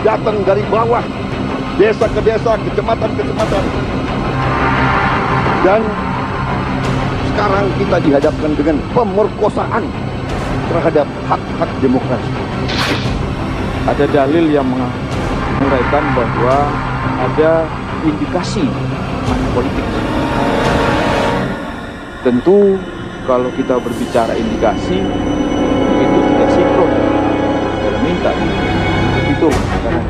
datang dari bawah, desa ke desa, kecamatan ke kecamatan. Dan sekarang kita dihadapkan dengan pemerkosaan terhadap hak-hak demokrasi. Ada dalil yang menguraikan bahwa ada indikasi money politik. Tentu kalau kita berbicara indikasi itu tidak sinkron dalam minta itu karena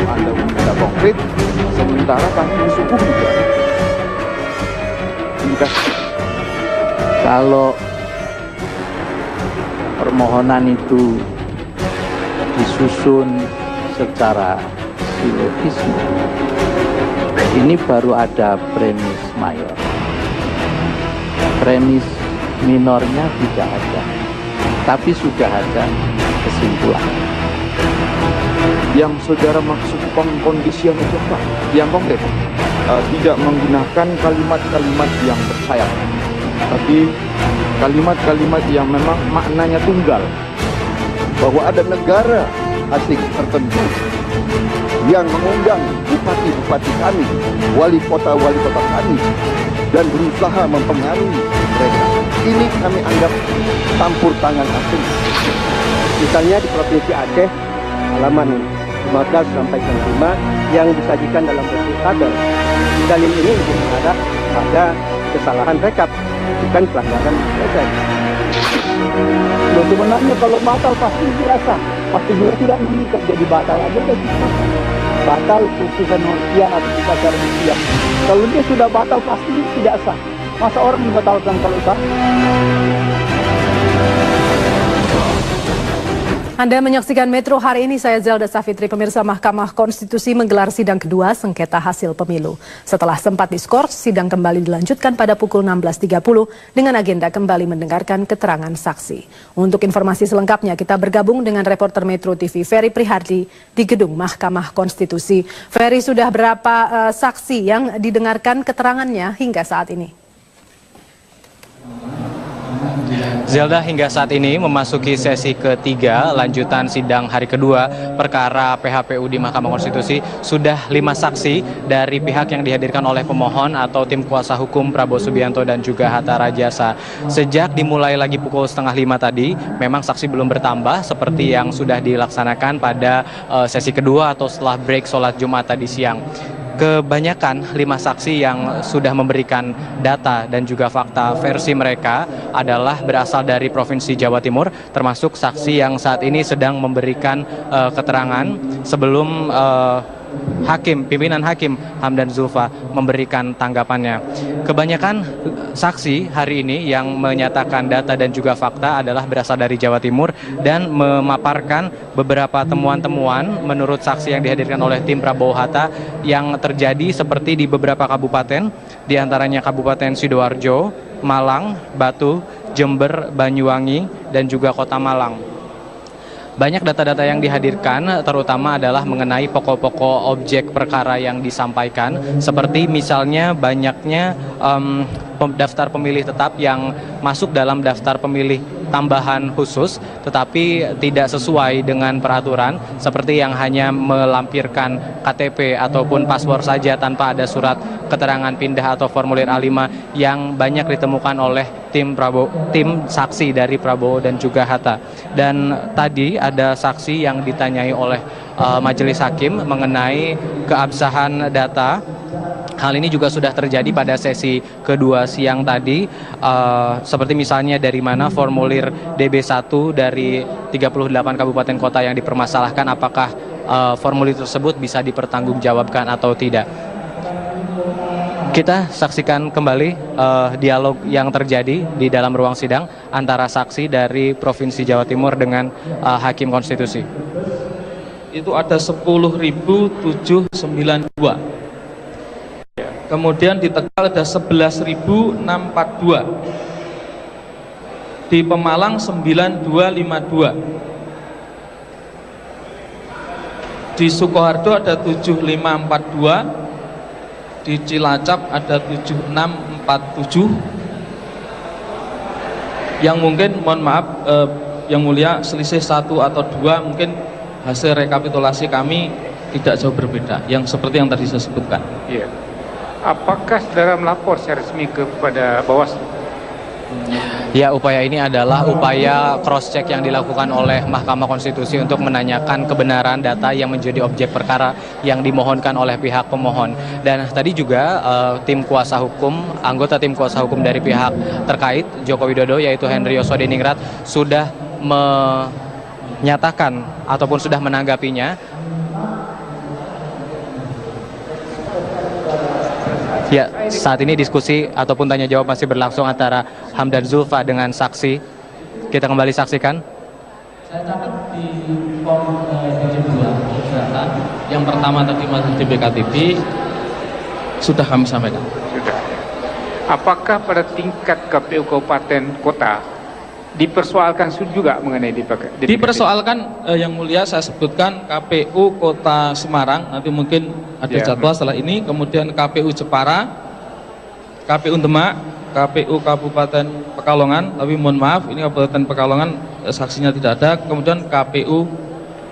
Anda meminta konkret, sementara kami disuguh juga indikasi. Kalau permohonan itu disusun secara silogisme, ini baru ada premis mayor. Premis minornya tidak ada, tapi sudah ada kesimpulan. Yang saudara maksud kondisi yang itu apa? Yang konkret, tidak menggunakan kalimat-kalimat yang bersayap, tapi kalimat-kalimat yang memang maknanya tunggal. Bahwa ada negara asing tertentu yang mengundang bupati-bupati kami, wali kota kami, dan berusaha mempengaruhi mereka. Ini kami anggap campur tangan asing. Misalnya di Provinsi Aceh, halaman 15 sampai 5 yang disajikan dalam bentuk tabel. Dalil ini lebih mengarah pada kesalahan rekap, bukan pelanggaran proses. Sebenarnya kalau batal pasti biasa, pasti juga tidak mengikat, jadi batal aja kan. Batal putusan usia atau upacara usia. Kalau dia sudah batal pasti tidak sah. Masa orang dibatalkan kalau sah? Anda menyaksikan Metro hari ini, saya Zelda Safitri. Pemirsa, Mahkamah Konstitusi menggelar sidang kedua sengketa hasil pemilu. Setelah sempat diskors, sidang kembali dilanjutkan pada pukul 16.30 dengan agenda kembali mendengarkan keterangan saksi. Untuk informasi selengkapnya, kita bergabung dengan reporter Metro TV Ferry Prihardi di gedung Mahkamah Konstitusi. Ferry, sudah berapa saksi yang didengarkan keterangannya hingga saat ini? Zelda, hingga saat ini memasuki sesi ketiga lanjutan sidang hari kedua perkara PHPU di Mahkamah Konstitusi. Sudah 5 saksi dari pihak yang dihadirkan oleh pemohon atau tim kuasa hukum Prabowo Subianto dan juga Hatta Rajasa. Sejak dimulai lagi pukul 4:30 tadi, memang saksi belum bertambah seperti yang sudah dilaksanakan pada sesi kedua atau setelah break sholat Jumat tadi siang. Kebanyakan 5 saksi yang sudah memberikan data dan juga fakta versi mereka adalah berasal dari Provinsi Jawa Timur, termasuk saksi yang saat ini sedang memberikan keterangan sebelum pimpinan hakim Hamdan Zulfa memberikan tanggapannya. Kebanyakan saksi hari ini yang menyatakan data dan juga fakta adalah berasal dari Jawa Timur dan memaparkan beberapa temuan-temuan menurut saksi yang dihadirkan oleh tim Prabowo Hatta yang terjadi seperti di beberapa kabupaten, diantaranya Kabupaten Sidoarjo, Malang, Batu, Jember, Banyuwangi, dan juga Kota Malang. Banyak data-data yang dihadirkan terutama adalah mengenai pokok-pokok objek perkara yang disampaikan, seperti misalnya banyaknya daftar pemilih tetap yang masuk dalam daftar pemilih tambahan khusus tetapi tidak sesuai dengan peraturan, seperti yang hanya melampirkan KTP ataupun paspor saja tanpa ada surat keterangan pindah atau formulir A5 yang banyak ditemukan oleh tim saksi dari Prabowo dan juga Hatta. Dan tadi ada saksi yang ditanyai oleh majelis hakim mengenai keabsahan data. Hal ini juga sudah terjadi pada sesi kedua siang tadi, seperti misalnya dari mana formulir DB1 dari 38 kabupaten kota yang dipermasalahkan, apakah formulir tersebut bisa dipertanggungjawabkan atau tidak. Kita saksikan kembali dialog yang terjadi di dalam ruang sidang antara saksi dari Provinsi Jawa Timur dengan Hakim Konstitusi. Itu ada 10.792. Kemudian di Tegal ada 11.642. Di Pemalang 9252. Di Sukoharjo ada 7542. Di Cilacap ada 7647. Yang mungkin mohon maaf Yang Mulia selisih 1 atau 2 mungkin hasil rekapitulasi kami tidak jauh berbeda, yang seperti yang tadi saya sebutkan. Iya. Apakah saudara melapor secara resmi kepada Bawaslu? Ya, upaya ini adalah upaya cross-check yang dilakukan oleh Mahkamah Konstitusi untuk menanyakan kebenaran data yang menjadi objek perkara yang dimohonkan oleh pihak pemohon. Dan tadi juga anggota tim kuasa hukum dari pihak terkait Joko Widodo, yaitu Henry Yosodiningrat, sudah menyatakan ataupun sudah menanggapinya. Ya, saat ini diskusi ataupun tanya jawab masih berlangsung antara Hamdan Zulfa dengan saksi. Kita kembali saksikan. Saya catat di form DJ2 keberatan, yang pertama tadi masih di BKTP, sudah kami sampaikan. Sudah. Apakah pada tingkat KPU Kabupaten Kota dipersoalkan juga mengenai dipersoalkan yang mulia, saya sebutkan KPU Kota Semarang, nanti mungkin ada jadwal setelah ini, kemudian KPU Jepara, KPU Demak, KPU Kabupaten Pekalongan, tapi mohon maaf ini Kabupaten Pekalongan saksinya tidak ada, kemudian KPU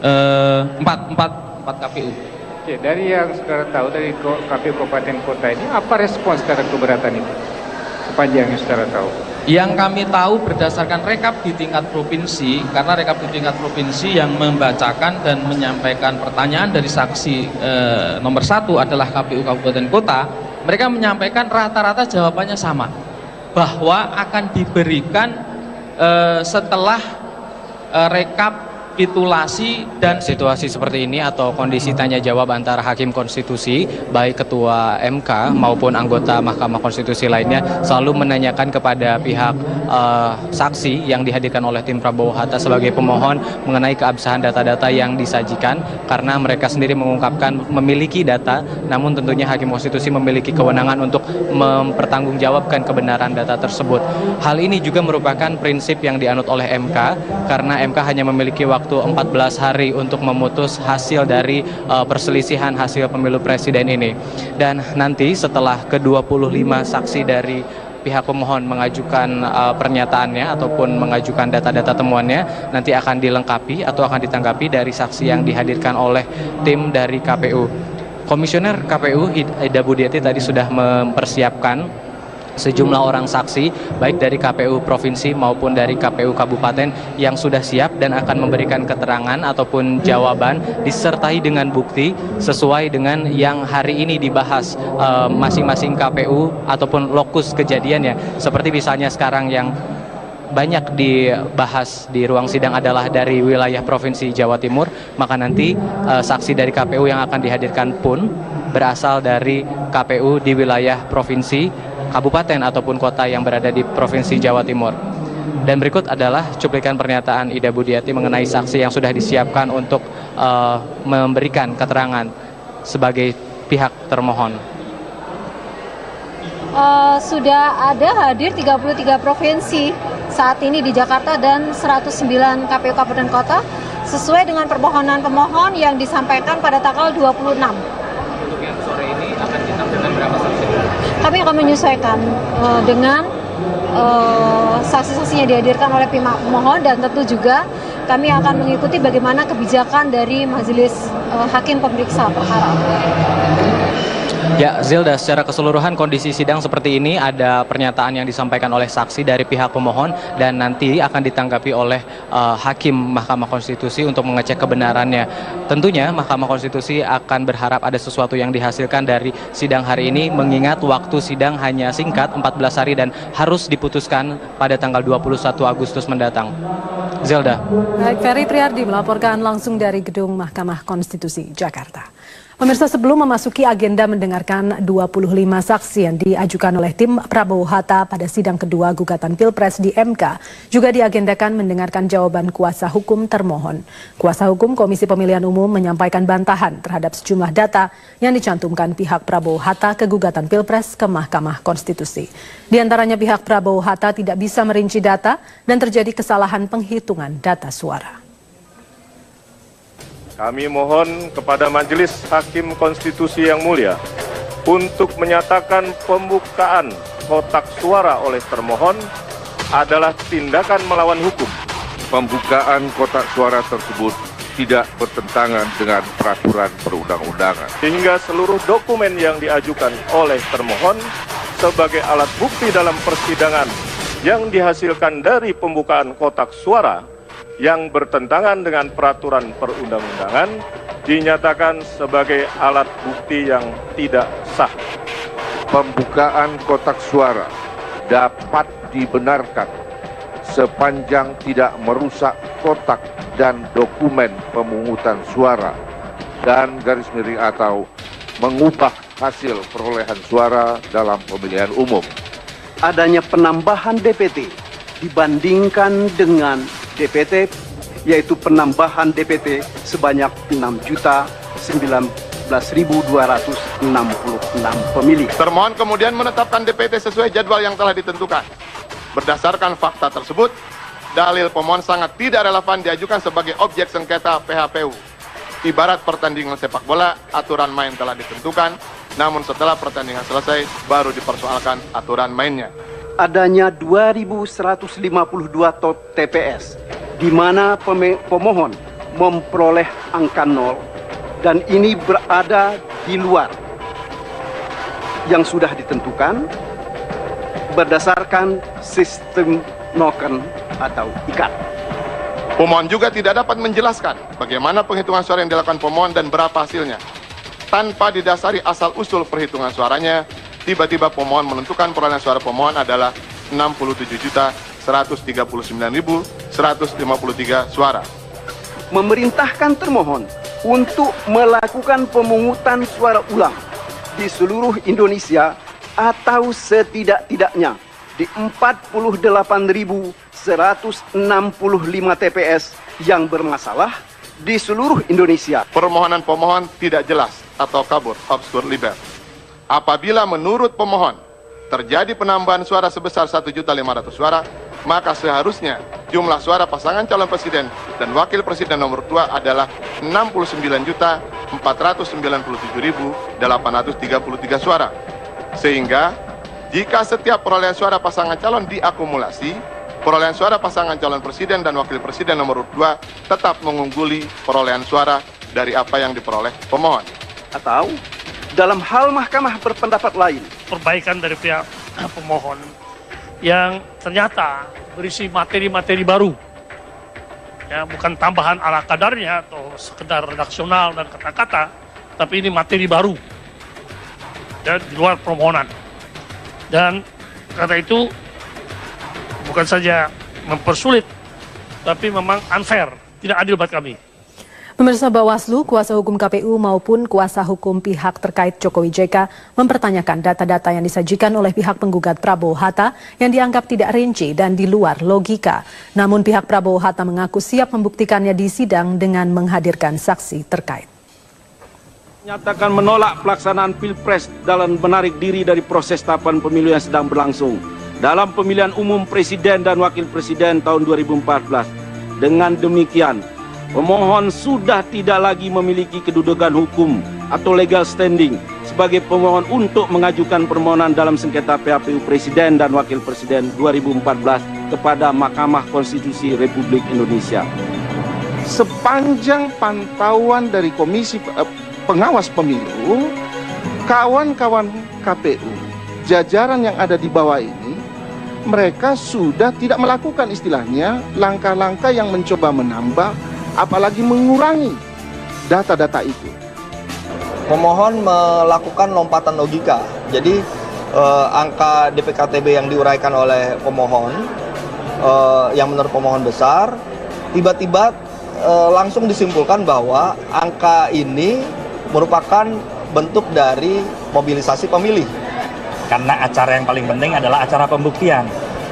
4 KPU. Oke, dari yang saudara tahu dari KPU Kabupaten Kota ini, apa respons terhadap keberatan itu sepanjang yang saudara tahu? Yang kami tahu berdasarkan rekap di tingkat provinsi, karena rekap di tingkat provinsi yang membacakan dan menyampaikan pertanyaan dari saksi nomor 1 adalah KPU Kabupaten Kota, mereka menyampaikan rata-rata jawabannya sama, bahwa akan diberikan setelah rekapitulasi. Dan situasi seperti ini atau kondisi tanya jawab antara hakim konstitusi, baik ketua MK maupun anggota Mahkamah Konstitusi lainnya, selalu menanyakan kepada pihak saksi yang dihadirkan oleh tim Prabowo Hatta sebagai pemohon mengenai keabsahan data-data yang disajikan, karena mereka sendiri mengungkapkan memiliki data, namun tentunya hakim konstitusi memiliki kewenangan untuk mempertanggungjawabkan kebenaran data tersebut. Hal ini juga merupakan prinsip yang dianut oleh MK, karena MK hanya memiliki waktu 14 hari untuk memutus hasil dari perselisihan hasil pemilu presiden ini. Dan nanti setelah ke-25 saksi dari pihak pemohon mengajukan pernyataannya ataupun mengajukan data-data temuannya, nanti akan dilengkapi atau akan ditanggapi dari saksi yang dihadirkan oleh tim dari KPU. Komisioner KPU Ida Budiati tadi sudah mempersiapkan sejumlah orang saksi baik dari KPU provinsi maupun dari KPU kabupaten yang sudah siap dan akan memberikan keterangan ataupun jawaban disertai dengan bukti sesuai dengan yang hari ini dibahas masing-masing KPU ataupun lokus kejadiannya. Seperti misalnya sekarang yang banyak dibahas di ruang sidang adalah dari wilayah Provinsi Jawa Timur, maka nanti saksi dari KPU yang akan dihadirkan pun berasal dari KPU di wilayah provinsi, kabupaten ataupun kota yang berada di Provinsi Jawa Timur. Dan berikut adalah cuplikan pernyataan Ida Budiati mengenai saksi yang sudah disiapkan untuk memberikan keterangan sebagai pihak termohon. Sudah ada hadir 33 provinsi saat ini di Jakarta dan 109 KPU kabupaten kota sesuai dengan permohonan pemohon yang disampaikan pada tanggal 26. Untuk yang sore ini akan ditampilkan berapa saksi? Kami akan menyesuaikan dengan saksi-saksinya dihadirkan oleh pihak pemohon, dan tentu juga kami akan mengikuti bagaimana kebijakan dari majelis hakim pemeriksa perkara. Ya, Zilda, secara keseluruhan kondisi sidang seperti ini, ada pernyataan yang disampaikan oleh saksi dari pihak pemohon dan nanti akan ditanggapi oleh hakim Mahkamah Konstitusi untuk mengecek kebenarannya. Tentunya Mahkamah Konstitusi akan berharap ada sesuatu yang dihasilkan dari sidang hari ini, mengingat waktu sidang hanya singkat 14 hari dan harus diputuskan pada tanggal 21 Agustus mendatang. Zilda. Baik, Ferry Triardi melaporkan langsung dari Gedung Mahkamah Konstitusi Jakarta. Pemirsa, sebelum memasuki agenda mendengarkan 25 saksi yang diajukan oleh tim Prabowo Hatta pada sidang kedua gugatan Pilpres di MK, juga diagendakan mendengarkan jawaban kuasa hukum termohon. Kuasa hukum Komisi Pemilihan Umum menyampaikan bantahan terhadap sejumlah data yang dicantumkan pihak Prabowo Hatta ke gugatan Pilpres ke Mahkamah Konstitusi. Di antaranya pihak Prabowo Hatta tidak bisa merinci data dan terjadi kesalahan penghitungan data suara. Kami mohon kepada Majelis Hakim Konstitusi yang mulia untuk menyatakan pembukaan kotak suara oleh termohon adalah tindakan melawan hukum. Pembukaan kotak suara tersebut tidak bertentangan dengan peraturan perundang-undangan. Sehingga seluruh dokumen yang diajukan oleh termohon sebagai alat bukti dalam persidangan yang dihasilkan dari pembukaan kotak suara yang bertentangan dengan peraturan perundang-undangan dinyatakan sebagai alat bukti yang tidak sah. Pembukaan kotak suara dapat dibenarkan sepanjang tidak merusak kotak dan dokumen pemungutan suara dan garis miring atau mengubah hasil perolehan suara dalam pemilihan umum. Adanya penambahan DPT dibandingkan dengan DPT, yaitu penambahan DPT sebanyak 6.019.266 pemilih. Termohon kemudian menetapkan DPT sesuai jadwal yang telah ditentukan. Berdasarkan fakta tersebut, dalil pemohon sangat tidak relevan diajukan sebagai objek sengketa PHPU. Ibarat pertandingan sepak bola, aturan main telah ditentukan, namun setelah pertandingan selesai, baru dipersoalkan aturan mainnya. Adanya 2.152 TPS, di mana pemohon memperoleh angka 0, dan ini berada di luar yang sudah ditentukan berdasarkan sistem noken atau ikat. Pemohon juga tidak dapat menjelaskan bagaimana penghitungan suara yang dilakukan pemohon dan berapa hasilnya. Tanpa didasari asal-usul perhitungan suaranya, tiba-tiba pemohon menentukan perolehan suara pemohon adalah 67.139.153 suara. Memerintahkan termohon untuk melakukan pemungutan suara ulang di seluruh Indonesia atau setidak-tidaknya di 48.165 TPS yang bermasalah di seluruh Indonesia. Permohonan pemohon tidak jelas atau kabur, obskur liber. Apabila menurut pemohon terjadi penambahan suara sebesar 1.500.000 suara, maka seharusnya jumlah suara pasangan calon presiden dan wakil presiden nomor 2 adalah 69.497.833 suara. Sehingga jika setiap perolehan suara pasangan calon diakumulasi, perolehan suara pasangan calon presiden dan wakil presiden nomor 2 tetap mengungguli perolehan suara dari apa yang diperoleh pemohon. Atau dalam hal mahkamah berpendapat lain, perbaikan dari pihak pemohon yang ternyata berisi materi-materi baru, ya, bukan tambahan ala kadarnya atau sekedar redaksional dan kata-kata, tapi ini materi baru dan di luar permohonan. Dan karena itu bukan saja mempersulit, tapi memang unfair, tidak adil buat kami. Pemirsa, Bawaslu, kuasa hukum KPU maupun kuasa hukum pihak terkait Jokowi JK mempertanyakan data-data yang disajikan oleh pihak penggugat Prabowo Hatta yang dianggap tidak rinci dan di luar logika. Namun pihak Prabowo Hatta mengaku siap membuktikannya di sidang dengan menghadirkan saksi terkait. Menyatakan menolak pelaksanaan Pilpres dalam menarik diri dari proses tahapan pemilu yang sedang berlangsung dalam pemilihan umum presiden dan wakil presiden tahun 2014. Dengan demikian, pemohon sudah tidak lagi memiliki kedudukan hukum atau legal standing sebagai pemohon untuk mengajukan permohonan dalam sengketa PHPU Presiden dan Wakil Presiden 2014 kepada Mahkamah Konstitusi Republik Indonesia. Sepanjang pantauan dari Komisi Pengawas Pemilu, kawan-kawan KPU, jajaran yang ada di bawah ini, mereka sudah tidak melakukan istilahnya langkah-langkah yang mencoba menambah apalagi mengurangi data-data itu. Pemohon melakukan lompatan logika. Jadi angka DPKTB yang diuraikan oleh pemohon yang menurut pemohon besar, tiba-tiba langsung disimpulkan bahwa angka ini merupakan bentuk dari mobilisasi pemilih. Karena acara yang paling penting adalah acara pembuktian.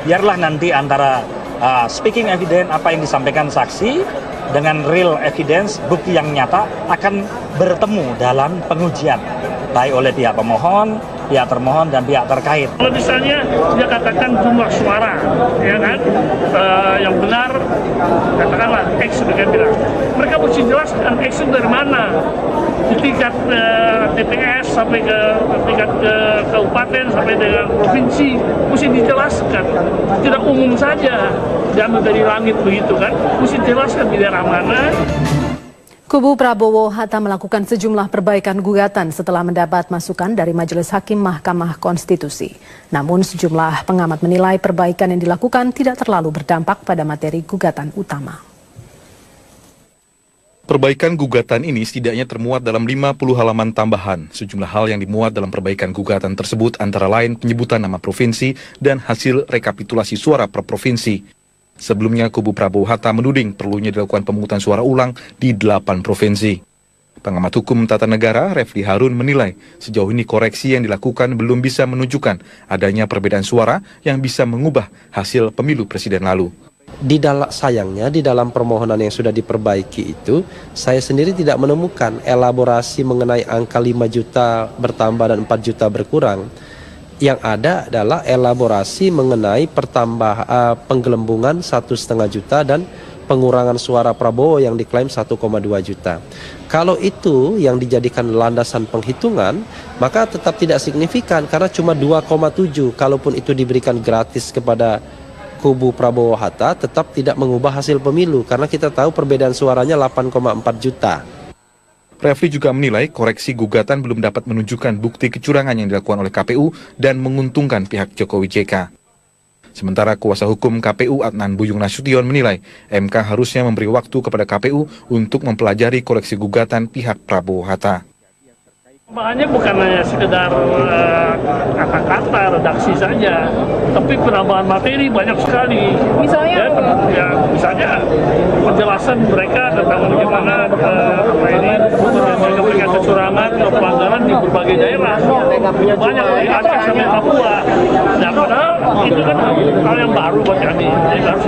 Biarlah nanti antara speaking evidence, apa yang disampaikan saksi, dengan real evidence, bukti yang nyata akan bertemu dalam pengujian, baik oleh pihak pemohon, pihak termohon, dan pihak terkait. Kalau misalnya dia katakan jumlah suara, ya kan, yang benar, katakanlah X mereka bilang, mereka mesti jelaskan X itu dari mana, di tingkat TPS sampai ke tingkat kabupaten sampai dengan provinsi, mesti dijelaskan, tidak umum saja, diambil dari langit begitu kan, mesti dijelaskan di daerah mana. Kubu Prabowo Hatta melakukan sejumlah perbaikan gugatan setelah mendapat masukan dari Majelis Hakim Mahkamah Konstitusi. Namun sejumlah pengamat menilai perbaikan yang dilakukan tidak terlalu berdampak pada materi gugatan utama. Perbaikan gugatan ini setidaknya termuat dalam 50 halaman tambahan. Sejumlah hal yang dimuat dalam perbaikan gugatan tersebut antara lain penyebutan nama provinsi dan hasil rekapitulasi suara per provinsi. Sebelumnya, kubu Prabowo Hatta menuding perlunya dilakukan pemungutan suara ulang di 8 provinsi. Pengamat hukum tata negara, Refli Harun, menilai sejauh ini koreksi yang dilakukan belum bisa menunjukkan adanya perbedaan suara yang bisa mengubah hasil pemilu presiden lalu. Sayangnya di dalam permohonan yang sudah diperbaiki itu, saya sendiri tidak menemukan elaborasi mengenai angka 5 juta bertambah dan 4 juta berkurang. Yang ada adalah elaborasi mengenai penggelembungan 1,5 juta dan pengurangan suara Prabowo yang diklaim 1,2 juta. Kalau itu yang dijadikan landasan penghitungan, maka tetap tidak signifikan karena cuma 2,7. Kalaupun itu diberikan gratis kepada kubu Prabowo Hatta, tetap tidak mengubah hasil pemilu karena kita tahu perbedaan suaranya 8,4 juta. Refli juga menilai koreksi gugatan belum dapat menunjukkan bukti kecurangan yang dilakukan oleh KPU dan menguntungkan pihak Jokowi JK. Sementara kuasa hukum KPU Adnan Buyung Nasution menilai MK harusnya memberi waktu kepada KPU untuk mempelajari koreksi gugatan pihak Prabowo Hatta. Bahannya bukan hanya sekedar kata-kata, redaksi saja, tapi penambahan materi banyak sekali. Misalnya? Misalnya penjelasan mereka tentang bagaimana menjaga kecurangan atau pelanggaran di berbagai daerah. Banyak dari Aceh sampai Papua. Nah, padahal itu kan hal yang baru buat kami. Jadi harus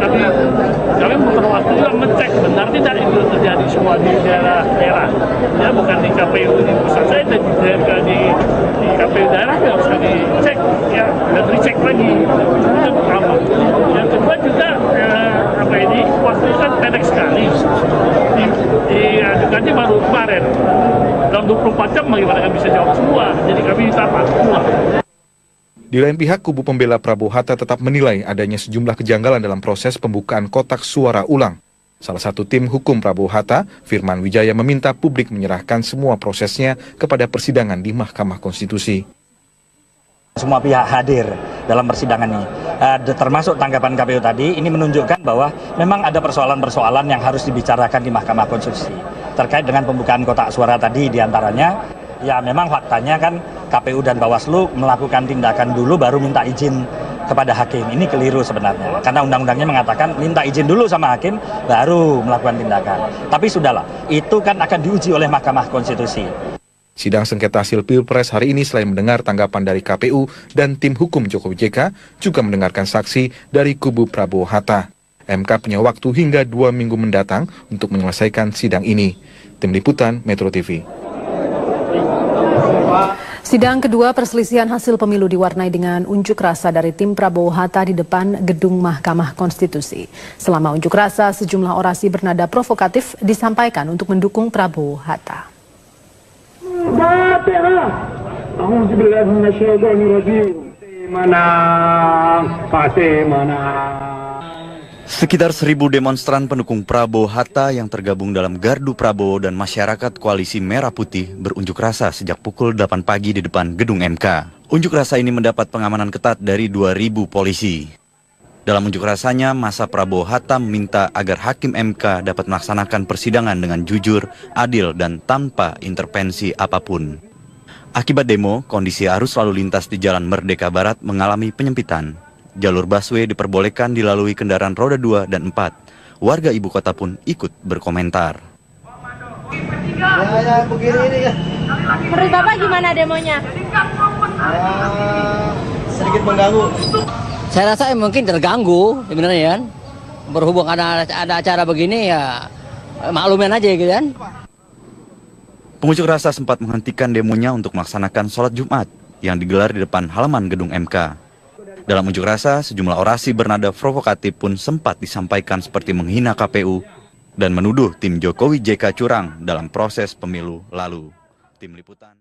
kami butuh waktu yang ngecek benar tidak itu terjadi semua di daerah-daerah. Ya, bukan di KPU di pusat saya dan di KPU daerah harus dicek ya, dan dicek lagi. Itu pertama. Yang kedua juga waktu kan pendek sekali. Diajukannya baru kemarin. Dalam 24 jam bagaimana kami bisa jawab semua. Jadi kami minta pulang. Di lain pihak, kubu pembela Prabowo Hatta tetap menilai adanya sejumlah kejanggalan dalam proses pembukaan kotak suara ulang. Salah satu tim hukum Prabowo Hatta, Firman Wijaya, meminta publik menyerahkan semua prosesnya kepada persidangan di Mahkamah Konstitusi. Semua pihak hadir dalam persidangan ini, termasuk tanggapan KPU tadi, ini menunjukkan bahwa memang ada persoalan-persoalan yang harus dibicarakan di Mahkamah Konstitusi. Terkait dengan pembukaan kotak suara tadi diantaranya, ya memang faktanya kan KPU dan Bawaslu melakukan tindakan dulu baru minta izin kepada hakim. Ini keliru sebenarnya, karena undang-undangnya mengatakan minta izin dulu sama hakim baru melakukan tindakan. Tapi sudahlah, itu kan akan diuji oleh Mahkamah Konstitusi. Sidang sengketa hasil Pilpres hari ini selain mendengar tanggapan dari KPU dan tim hukum Jokowi JK, juga mendengarkan saksi dari kubu Prabowo Hatta. MK punya waktu hingga 2 minggu mendatang untuk menyelesaikan sidang ini. Tim Liputan Metro TV. Sidang kedua perselisihan hasil pemilu diwarnai dengan unjuk rasa dari tim Prabowo Hatta di depan gedung Mahkamah Konstitusi. Selama unjuk rasa, sejumlah orasi bernada provokatif disampaikan untuk mendukung Prabowo Hatta. Sekitar 1.000 demonstran pendukung Prabowo Hatta yang tergabung dalam Gardu Prabowo dan masyarakat Koalisi Merah Putih berunjuk rasa sejak pukul 8 pagi di depan gedung MK. Unjuk rasa ini mendapat pengamanan ketat dari 2.000 polisi. Dalam unjuk rasanya, massa Prabowo Hatta meminta agar hakim MK dapat melaksanakan persidangan dengan jujur, adil, dan tanpa intervensi apapun. Akibat demo, kondisi arus lalu lintas di Jalan Merdeka Barat mengalami penyempitan. Jalur busway diperbolehkan dilalui kendaraan roda 2 dan 4. Warga ibu kota pun ikut berkomentar. Menurut Bapak gimana demonya? Sedikit mengganggu. Saya rasa mungkin terganggu sebenarnya kan. Berhubung ada acara begini ya maklumin aja gitu kan. Pengunjuk rasa sempat menghentikan demonya untuk melaksanakan sholat Jumat yang digelar di depan halaman gedung MK. Dalam unjuk rasa, sejumlah orasi bernada provokatif pun sempat disampaikan seperti menghina KPU dan menuduh tim Jokowi JK curang dalam proses pemilu lalu. Tim Liputan.